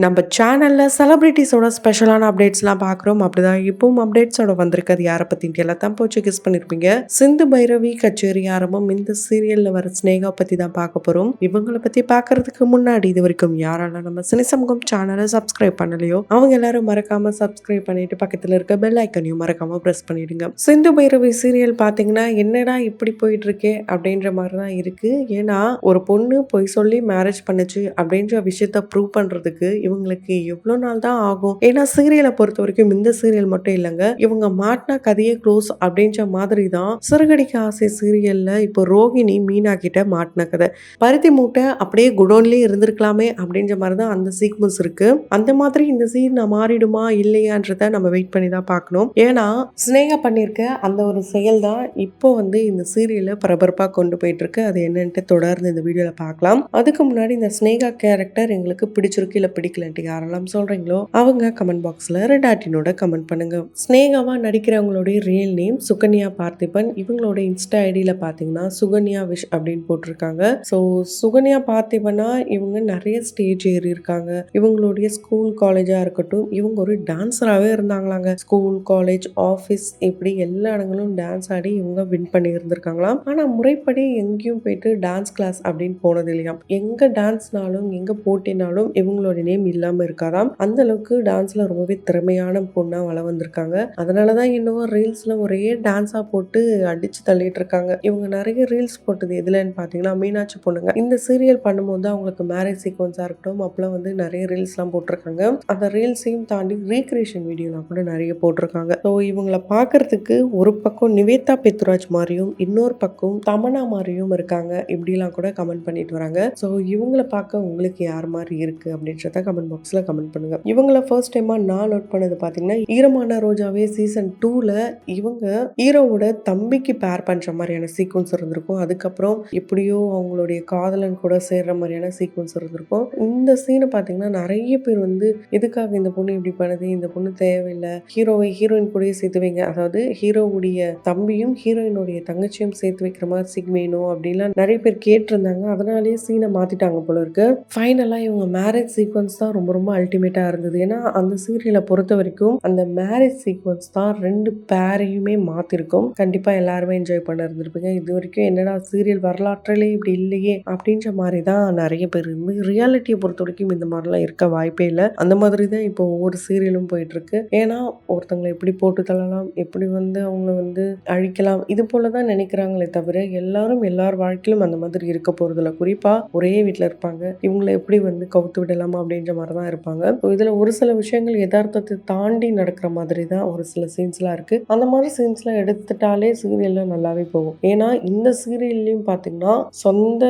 நம்ம சேனல்ல செலிபிரிட்டிஸோட ஸ்பெஷலான அப்டேட்ஸ்லாம் பார்க்குறோம். அப்படிதான் இப்பவும் அப்டேட்ஸோட வந்திருக்கிறது யாரை பத்தின்ட்டு எல்லாம் தான் போச்சு கெஸ் பண்ணியிருப்பீங்க. சிந்து பைரவி கச்சேரி ஆரம்பம் இந்த சீரியல்ல வர ஸ்னேகா பத்தி தான் பார்க்க போறோம். இவங்கள பத்தி பார்க்கறதுக்கு முன்னாடி இது வரைக்கும் யாரெல்லாம் நம்ம சினி சமூகம் சேனலை சப்ஸ்கிரைப் பண்ணலையோ அவங்க எல்லாரும் மறக்காம சப்ஸ்கிரைப் பண்ணிட்டு பக்கத்துல இருக்க பெல் ஐக்கனையும் மறக்காம பிரஸ் பண்ணிடுங்க. சிந்து பைரவி சீரியல் பார்த்தீங்கன்னா என்னடா இப்படி போயிட்டு இருக்கே அப்படின்ற மாதிரி தான் இருக்கு. ஏன்னா ஒரு பொண்ணு பொய் சொல்லி மேரேஜ் பண்ணுச்சு அப்படின்ற விஷயத்த ப்ரூவ் பண்றதுக்கு இவங்களுக்கு எவ்வளோ நாள் தான் ஆகும். ஏன்னா சீரியலை பொறுத்த வரைக்கும் இந்த சீரியல் மட்டும் இல்லைங்க, இவங்க மாட்டினா கதையே க்ளோஸ் அப்படின்ற மாதிரி தான் சிறகடிக்க ஆசை சீரியல்ல இப்போ ரோகிணி மீனா கிட்ட மாட்டின கதை. பருத்தி மூட்டை அப்படியே குடோன்லயே இருந்திருக்கலாமே அப்படின்ற மாதிரி தான் அந்த சீக்வன்ஸ் இருக்கு. அந்த மாதிரி இந்த சீன் மாறிடுமா இல்லையான்றத நம்ம வெயிட் பண்ணி தான் பார்க்கணும். ஏன்னா ஸ்னேகா பண்ணியிருக்க அந்த ஒரு செயல் தான் இப்போ வந்து இந்த சீரியலை பரபரப்பாக கொண்டு போயிட்டு இருக்கு. அது என்னன்ட்டு தொடர்ந்து இந்த வீடியோல பார்க்கலாம். அதுக்கு முன்னாடி இந்த ஸ்னேகா கேரக்டர் எங்களுக்கு பிடிச்சிருக்கு இல்ல பிடிக்கலன்ட்டு யாரெல்லாம் சொல்றீங்களோ அவங்க கமெண்ட் பாக்ஸ்ல ரெட் ஆட்டினோட கமெண்ட் பண்ணுங்க. ஸ்னேகாவா நடிக்கிறவங்களுடைய ரியல் நேம் சுகன்யா பார்த்திபன். இவங்களோட இன்ஸ்டா ஐடியில பாத்தீங்கன்னா சுகன்யா விஷ் அப்படின்னு போட்டிருக்காங்க. ஸோ சுகன்யா பார்த்திபனா இவங்க நிறைய ஸ்டேஜ் ஏறி இருக்காங்க. இவங்களுடைய ஸ்கூல் காலேஜா இருக்கட்டும், இவங்க ஒரு டான்ஸராகவே இருந்தாங்களாங்க. ஸ்கூல் காலேஜ் ஆஃபீஸ் இப்படி எல்லா இடங்களும் டான்ஸ் ஆடி இவங்க வின் பண்ணி இருந்திருக்காங்களாம். ஆனா முறைப்படி எங்கேயும் போயிட்டு டான்ஸ் கிளாஸ் அப்படின்னு போனது இல்லையாம். எங்க டான்ஸ்னாலும் எங்க போட்டினாலும் இவங்களோட நேம் இல்லாம இருக்காதாம். அந்த அளவுக்கு டான்ஸ்ல ரொம்பவே திறமையான பொண்ணா வள வந்திருக்காங்க. அதனாலதான் இன்னும் ரீல்ஸ்ல ஒரே டான்ஸா போட்டு அடிச்சு தள்ளிட்டு இருக்காங்க. இவங்க நிறைய ரீல்ஸ் போட்டது எதுலன்னு பாத்தீங்கன்னா மீனாட்சி பொண்ணுங்க இந்த சீரியல் பண்ணும்போது அவங்களுக்கு மேரேஜ் சீக்வன்ஸா இருக்கட்டும் அப்பெல்லாம் வந்து நிறைய ரீல்ஸ் எல்லாம் போட்டிருக்காங்க. அந்த ரீல்ஸையும் தாண்டி ரீக்ரியேஷன் வீடியோலாம் கூட நிறைய போட்டிருக்காங்க. ஸோ இவங்களை பார்க்கறதுக்கு ஒரு பக்கம் நிவேதா பெத்ராஜ் மாதிரியும் இன்னொரு பக்கம் தமனா மாதிரியும் இருக்காங்க. இப்படிலாம் கூட கமெண்ட் பண்ணிட்டு வராங்க. ஸோ இவங்களை பார்க்க உங்களுக்கு யார் மாதிரி இருக்கு அப்படின்றத கமெண்ட் பாக்ஸ்ல கமெண்ட் பண்ணுங்க. இவங்கள ஃபர்ஸ்ட் டைமா நான் நோட் பண்ணது பாத்தீங்கன்னா ஈரமான ரோஜாவே சீசன் 2ல இவங்க ஹீரோவோட தம்பிக்கு பேர் பண்ற மாதிரியான சீக்வன்ஸ் இருந்திருக்கும். அதுக்கப்புறம் எப்படியோ அவங்களுடைய காதலன் கூட சேர்ற மாதிரியான சீக்வன்ஸ் இருந்திருக்கும். இந்த சீனை பாத்தீங்கன்னா நிறைய பேர் வந்து எதுக்காக இந்த பொண்ணு இப்படி பண்ணுது, இந்த பொண்ணு தேவையில்லை, ஹீரோவை ஹீரோயின் கூட சேர்த்து வைங்க, அதாவது ஹீரோவுடைய தம்பியும் ஹீரோயினுடைய தங்கச்சியும் சேர்த்து வைக்கிற மாதிரி சீன் வேணும் அப்படின்லாம் நிறைய பேர் கேட்டிருந்தாங்க. அதனாலேயே சீனை மாத்திட்டாங்க போல இருக்கு. ஃபைனலா இவங்க மேரேஜ் சீக்வன்ஸ் தான் ரொம்ப ரொம்ப அல்டிமேட்டா இருந்தது. ஏன்னா அந்த சீரியலை பொறுத்த வரைக்கும் அந்த மேரேஜ் சீக்வன்ஸ் தான் ரெண்டு பேரையுமே மாத்திருக்கும். கண்டிப்பா எல்லாருமே என்ஜாய் பண்ண இருந்திருப்பீங்க. இது வரைக்கும் என்னடா சீரியல் வரலாற்றிலே இப்படி இல்லையே அப்படின்ற மாதிரி தான் நிறைய பேர் இருந்து ரியாலிட்டியை பொறுத்த வரைக்கும் இந்த மாதிரிலாம் இருக்க வாய்ப்பே இல்லை. அந்த மாதிரி தான் இப்போ ஒவ்வொரு சீரியலும் போயிட்டு இருக்கு. ஏன்னா ஒருத்தங்களை எப்படி போட்டு தள்ளலாம், எப்படி வந்து அவங்கள வந்து அழிக்கலாம், இது போலதான் நினைக்கிறாங்களே தவிர எல்லாரும் எல்லார் வாழ்க்கையிலும் அந்த மாதிரி இருக்க போறதில்ல. குறிப்பா ஒரே வீட்டுல இருப்பாங்க, இவங்களை எப்படி வந்து கவுத்து விடலாமா அப்படின்ற மாதிரி தான் இருப்பாங்க. இதுல ஒரு சில விஷயங்கள் யதார்த்தத்தை தாண்டி நடக்கிற மாதிரி தான் ஒரு சில சீன்ஸ்லாம் இருக்கு. அந்த மாதிரி சீன்ஸ்லாம் எடுத்துட்டாலே சீரியல்ல நல்லாவே போகும். ஏன்னா இந்த சீரியல்லையும் பாத்தீங்கன்னா சொந்த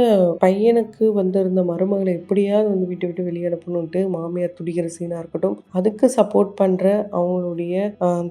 பையனுக்கு வந்து இருந்த மருமகளை எப்படியாவது வந்து விட்டு விட்டு வெளியே அனுப்பணும்ட்டு மாமியார் துடிக்கிற சீனா இருக்கட்டும், அதுக்கு சப்போர்ட் பண்ற அவங்களுடைய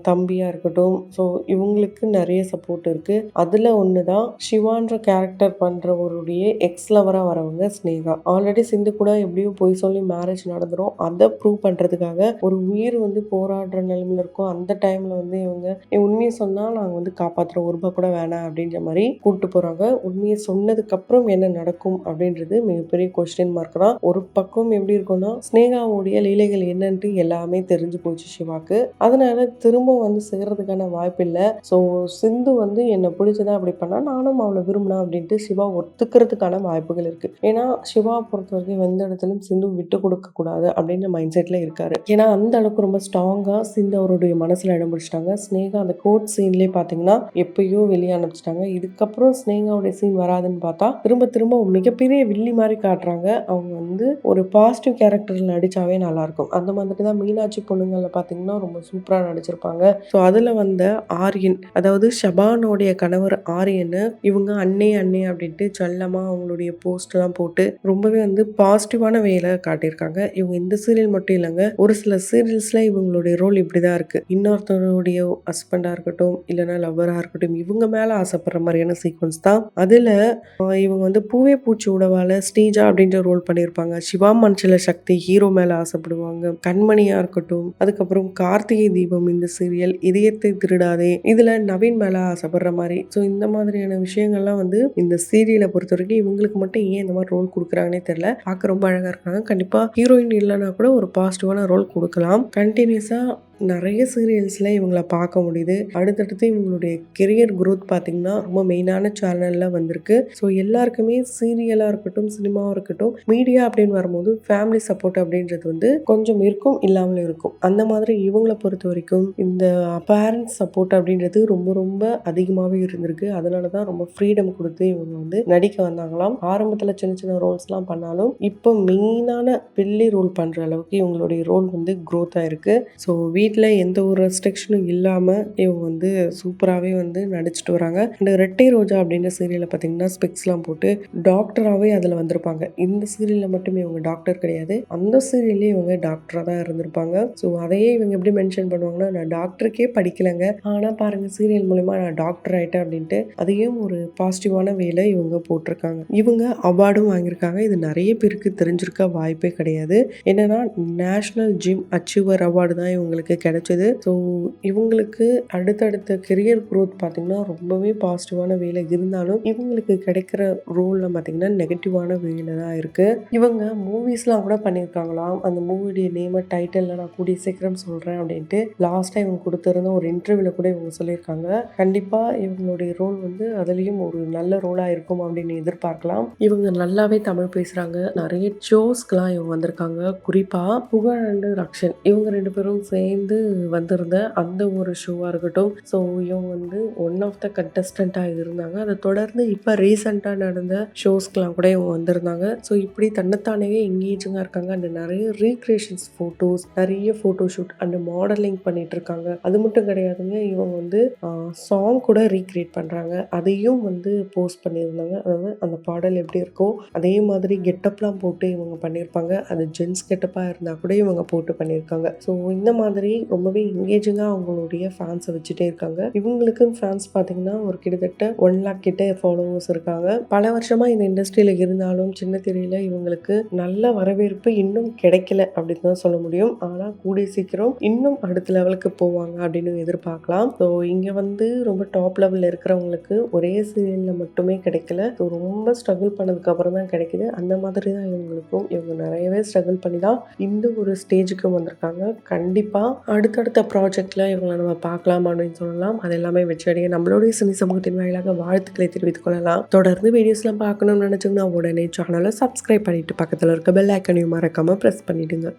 தம்பியா இருக்கட்டும், ஸோ இவங்களுக்கு நிறைய சப்போர்ட் இருக்கு. அதுல ஒண்ணுதான் சிவான்ற கேரக்டர் பண்றவருடைய எக்ஸ் லவரா வரவங்க ஸ்னேகா. ஆல்ரெடி சிந்து கூட எப்படியோ போய் சொல்லி மேரேஜ் நடந்துரும். அதை ப்ரூவ் பண்றதுக்காக ஒரு உயிர் வந்து போராடுற நிலைமையில இருக்கும். அந்த டைம்ல வந்து இவங்க உண்மையை சொன்னா நாங்க வந்து காப்பாத்துறோம், ஒரு ரூபாய் கூட வேணாம் அப்படின்ற மாதிரி கூப்பிட்டு போறாங்க. உண்மையை சொன்னதுக்கு அப்புறம் என்ன நடக்கும் அப்படின்றது மிகப்பெரிய கொஸ்டின் மார்க் தான். ஒரு பக்கம் எப்படி இருக்கும்னா ஸ்னேகாவுடைய லீலைகள் என்னன்ட்டு எல்லாமே தெரிஞ்சு போச்சு சிவாக்கு. அதனால திரும்ப வந்து சேர்றதுக்கான வாய்ப்பு இல்லை. ஸோ சிந்து வந்து என்னை பிடிச்சதா அப்படி பண்ணா நானும் அவளை விரும்பினா அப்படின்ட்டு சிவா ஒத்துக்கிறதுக்கான வாய்ப்புகள் இருக்கு. ஏன்னா சிவா பொறுத்த வரைக்கும் எந்த இடத்துலையும் சிந்து விட்டு கொடுக்க கூடாது அப்படின்ற மைண்ட் செட்ல இருக்காரு. ஏன்னா அந்த அளவுக்கு ரொம்ப ஸ்ட்ராங்கா சிந்து அவருடைய மனசுல இடம் பிடிச்சிட்டாங்க. ஸ்னேகா அந்த கோர்ட் சீன்லயே பாத்தீங்கன்னா எப்பயோ வெளியே அனுப்பிச்சிட்டாங்க. இதுக்கப்புறம் ஸ்னேகாவுடைய சீன் வராதுன்னு பார்த்தா திரும்ப திரும்ப மிகப்பெரிய வில்லி மாதிரி காட்டுறாங்க. அவங்க வந்து ஒரு பாசிட்டிவ் கேரக்டர்ல நடிச்சாவே நல்லா இருக்கும். அந்த மாதிரி தான் மீனாட்சி பொண்ணுங்கள்ல பாத்தீங்கன்னா ரொம்ப சூப்பரா நடிச்சிருப்பாங்க. ஸோ அதுல வந்த ஆரியன், அதாவது ஷபானோடைய கணவர் ஆரியன், இவங்க அண்ணே அண்ணே அப்படின்ட்டு செல்லமா அவங்களுடைய போஸ்ட் எல்லாம் போட்டு ரொம்பவே வந்து பாசிட்டிவான வேலை காட்டியிருக்காங்க. இவங்க இந்த சீரியல் மட்டும் இல்லைங்க, ஒரு சில சீரியல்ஸ்ல இவங்களுடைய ரோல் இப்படிதான் இருக்கு. இன்னொருத்தருடைய ஹஸ்பண்டா இருக்கட்டும் இல்லைன்னா லவ்வரா இருக்கட்டும் இவங்க மேல ஆசைப்படுற மாதிரியான சீக்வன்ஸ் தான். அதுல இவங்க வந்து பூவே பூச்சி உடவால ஸ்ரீஜா அப்படின்ற ரோல் பண்ணியிருப்பாங்க. சிவா மஞ்சள சக்தி ஹீரோ மேல ஆசைப்படுவாங்க. கண்மணியா இருக்கட்டும், அதுக்கப்புறம் கார்த்திகை தீபம் இந்த சீரியல், இதயத்தை திருடாதே இதுல நவீன் மேல ஆசைப்படுற மாதிரி. ஸோ இந்த மாதிரியான விஷயங்கள்லாம் வந்து இந்த சீரியலை பொறுத்த வரைக்கும் இவங்களுக்கு மட்டும் ஏன் இந்த மாதிரி ரோல் கொடுக்குறாங்கன்னே தெரியல. பார்க்க ரொம்ப அழகா இருக்காங்க. கண்டிப்பா ஹீரோயின் ஹீரோயின் இல்லைனா கூட ஒரு பாசிட்டிவான ரோல் கொடுக்கலாம். கண்டினியூஸாக நிறைய சீரியல்ஸில் இவங்கள பார்க்க முடியுது. அடுத்தடுத்து இவங்களுடைய கெரியர் குரோத் பார்த்திங்கன்னா ரொம்ப மெயினான சேனலில் வந்திருக்கு. ஸோ எல்லாருக்குமே சீரியலாக இருக்கட்டும், சினிமாவாக இருக்கட்டும், மீடியா அப்படின்னு வரும்போது ஃபேமிலி சப்போர்ட் அப்படின்றது வந்து கொஞ்சம் இருக்கும், இல்லாமல் இருக்கும். அந்த மாதிரி இவங்களை பொறுத்த வரைக்கும் இந்த பேரண்ட்ஸ் சப்போர்ட் அப்படின்றது ரொம்ப ரொம்ப அதிகமாகவே இருந்திருக்கு. அதனால தான் ரொம்ப ஃப்ரீடம் கொடுத்து இவங்க வந்து நடிக்க வந்தாங்களாம். ஆரம்பத்தில் சின்ன சின்ன ரோல்ஸ்லாம் பண்ணாலும் இப்போ மெயினான வில்லி ரோல் பண்ணுற அளவுக்கு இவங்களுடைய ரோல் வந்து க்ரோத் ஆயிருக்கு. ஸோ வீட்டில் எந்த ஒரு ரெஸ்ட்ரிக்ஷனும் இல்லாமல் இவங்க வந்து சூப்பராகவே வந்து நடிச்சிட்டு வராங்க. இந்த ரெட்டை ரோஜா அப்படின்ற சீரியலில் பார்த்தீங்கன்னா ஸ்பெக்ஸ்லாம் போட்டு டாக்டராகவே அதில் வந்திருப்பாங்க. இந்த சீரியலில் மட்டுமே இவங்க டாக்டர் கிடையாது, அந்த சீரியல்லே இவங்க டாக்டராக தான் இருந்திருப்பாங்க. ஸோ அதையே இவங்க எப்படி மென்ஷன் பண்ணுவாங்கன்னா, நான் டாக்டருக்கே படிக்கலைங்க, ஆனால் பாருங்கள் சீரியல் மூலமா நான் டாக்டர் ஆகிட்டேன் அப்படின்ட்டு அதையும் ஒரு பாசிட்டிவான வேலை இவங்க போட்டிருக்காங்க. இவங்க அவார்டும் வாங்கியிருக்காங்க. இது நிறைய பேருக்கு தெரிஞ்சிருக்க வாய்ப்பே கிடையாது. என்னன்னா நேஷ்னல் ஜிம் அச்சீவர் அவார்டு தான் இவங்களுக்கு கிடைச்சது. ஸோ இவங்களுக்கு அடுத்தடுத்த கெரியர் குரோத் பார்த்தீங்கன்னா ரொம்பவே பாசிட்டிவான வேலை இருந்தாலும் இவங்களுக்கு கிடைக்கிற ரோலில் பார்த்தீங்கன்னா நெகட்டிவான வேலை தான் இருக்குது. இவங்க மூவிஸ்லாம் கூட பண்ணியிருக்காங்களாம். அந்த மூவியுடைய நேமை டைட்டிலில் நான் கூடிய சீக்கிரம் சொல்கிறேன் அப்படின்ட்டு லாஸ்ட்டாக இவங்க கொடுத்துருந்த ஒரு இன்டர்வியூவில் கூட இவங்க சொல்லியிருக்காங்க. கண்டிப்பாக இவங்களுடைய ரோல் வந்து அதுலேயும் ஒரு நல்ல ரோலாக இருக்கும் அப்படின்னு எதிர்பார்க்கலாம். இவங்க நல்லாவே தமிழ் பேசுகிறாங்க. நிறைய ஷோஸ்க்கெலாம் இவங்க வந்திருக்காங்க. குறிப்பாக புகழ் அண்டு ரக்ஷன் இவங்க 2 பேரும் சேர்ந்து வந்திருந்த அந்த ஒரு ஷோவாக இருக்கட்டும். ஸோ இவங்க வந்து ஒன் ஆஃப் த கண்டஸ்டண்ட்டாக இருந்தாங்க. அதை தொடர்ந்து இப்போ ரீசெண்டாக நடந்த ஷோஸ்க்கெலாம் கூட இவங்க வந்திருந்தாங்க. ஸோ இப்படி தன்னைத்தானே எங்கேஜிங்காக இருக்காங்க. அண்ட் நிறைய ரீக்ரியேஷன்ஸ் ஃபோட்டோஸ், நிறைய ஃபோட்டோஷூட் அண்ட் மாடலிங் பண்ணிட்டு இருக்காங்க. அது மட்டும் கிடையாதுங்க, இவங்க வந்து சாங் கூட ரீக்ரியேட் பண்ணுறாங்க. அதையும் வந்து போஸ்ட் பண்ணியிருந்தாங்க. அதாவது அந்த பாடல் எப்படி இருக்கோ அதே மாதிரி கெட்டப்லாம் போட்டு இவங்க பண்ணியிருப்பாங்க. அது ஜென்ஸ் கெட்டப்பாக இருந்தால் கூட இவங்க போட்டு பண்ணியிருக்காங்க. ஸோ இந்த மாதிரி ரொம்பவே எங்கேஜிங்காக அவங்களுடைய ஃபேன்ஸை வச்சுட்டே இருக்காங்க. இவங்களுக்கும் ஃபேன்ஸ் பார்த்தீங்கன்னா ஒரு கிட்டத்தட்ட 1 lakh கிட்ட ஃபாலோவர்ஸ் இருக்காங்க. பல வருஷமாக இந்த இண்டஸ்ட்ரியில் இருந்தாலும் சின்ன திரையில் இவங்களுக்கு நல்ல வரவேற்பு இன்னும் கிடைக்கல அப்படின்னு தான் சொல்ல முடியும். ஆனால் கூடிய சீக்கிரம் இன்னும் அடுத்த லெவலுக்கு போவாங்க அப்படின்னு எதிர்பார்க்கலாம். ஸோ இங்கே வந்து ரொம்ப டாப் லெவலில் இருக்கிறவங்களுக்கு ஒரே சீரியலில் மட்டுமே கிடைக்கல. ஸோ ரொம்ப ஸ்ட்ரகிள் பண்ணதுக்கப்புறம் தான் கிடைக்குது. அந்த மாதிரி தான் இவங்களுக்கும் இவங்க நிறையவே ஸ்ட்ரகிள் பண்ணி தான் இந்த ஒரு ஸ்டேஜுக்கு வந்திருக்காங்க. கண்டிப்பாக அடுத்தடுத்த ப்ராஜெக்டில் இவங்களை நம்ம பார்க்கலாம் அப்படின்னு சொல்லலாம். அது எல்லாமே வெற்றியடைய நம்மளுடைய சினி சமூகத்தின் வாயிலாக வாழ்த்துக்களை தெரிவித்துக் கொள்ளலாம். தொடர்ந்து வீடியோஸ்லாம் பார்க்கணும்னு நினச்சிங்கன்னா உடனே சேனலை சப்ஸ்கிரைப் பண்ணிட்டு பக்கத்தில் இருக்க பெல் ஐக்கனையும் மறக்காமல் ப்ரெஸ் பண்ணிவிடுங்க.